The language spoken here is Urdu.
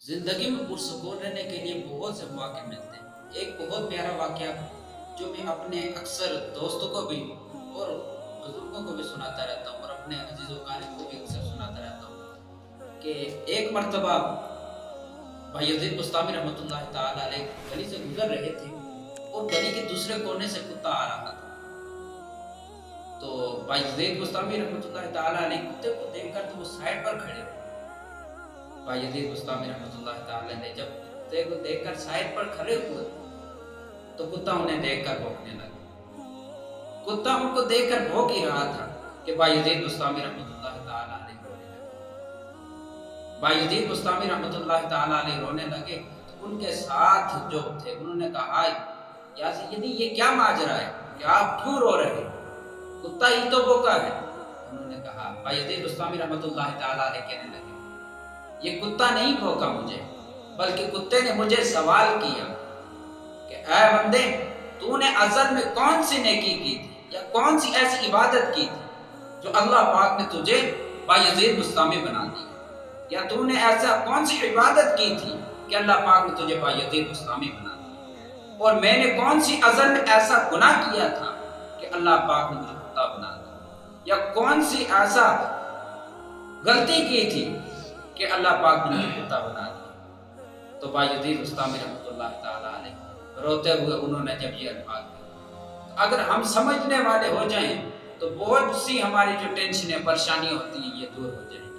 زندگی میں پرسکون رہنے کے لیے بہت سے مواقع ملتے ہیں۔ ایک بہت پیارا واقعہ جو میں اپنے اکثر دوستوں کو بھی اور بزرگوں کو بھی سناتا رہتا ہوں اور اپنے عزیز و اقارب کو بھی اکثر سناتا رہتا ہوں کہ ایک مرتبہ بھائی یزید بستامی رحمۃ اللہ تعالی علیہ گلی سے گزر رہے تھے اور گلی کے دوسرے کونے سے کتا آ رہا تھا۔ تو بھائی یزید بستامی رحمۃ اللہ تعالی علیہ کتے کو دیکھ کر تو وہ سائڈ پر کھڑے ہوئے۔ بھائی یزید بستامی رحمۃ اللہ تعالی نے جب کتے کو دیکھ کر سائڈ پر کھڑے ہوئے تو کتا انہیں دیکھ کر بھونکنے لگا۔ کتا ان کو دیکھ کر بھونک ہی رہا تھا کہ بھائی یزید بستامی رحمۃ اللہ تعالی علیہ رونے لگے۔ بھائی یزید بستامی رحمۃ اللہ تعالی علیہ رونے لگے تو ان کے ساتھ جو تھے انہوں نے کہا یا سیدی یہ کیا ماجرا ہے کہ آپ کیوں رو رہے ہیں؟ کتا ہی تو بھونکا ہے۔ انہوں نے کہا بھائی یزید بستامی رحمۃ اللہ تعالی علیہ کہنے لگے یہ کتا نہیں بھونکا مجھے بلکہ کتے نے مجھے سوال کیا کہ اے بندے تو نے ازل میں کون سی نیکی کی تھی یا کون سی ایسی عبادت کی تھی جو اللہ پاک نے تجھے بھائی یزید بستامی بنا دی، یا تو نے ایسا کون سی عبادت کی تھی کہ اللہ پاک نے تجھے بھائی یزید بستامی بنا دی، اور میں نے کون سی ازل میں ایسا گناہ کیا تھا کہ اللہ پاک نے مجھے کتا بنا دیا، یا کون سی ایسا غلطی کی تھی کہ اللہ پاک نے مجھے کتا بنا دیا۔ تو بھائی یزید بستامی رحمۃ اللہ تعالی علیہ روتے ہوئے انہوں نے جب یہ الفاظ کہے، اگر ہم سمجھنے والے ہو جائیں تو بہت سی ہماری جو ٹینشنیں پریشانیاں ہوتی ہیں یہ دور ہو جائیں۔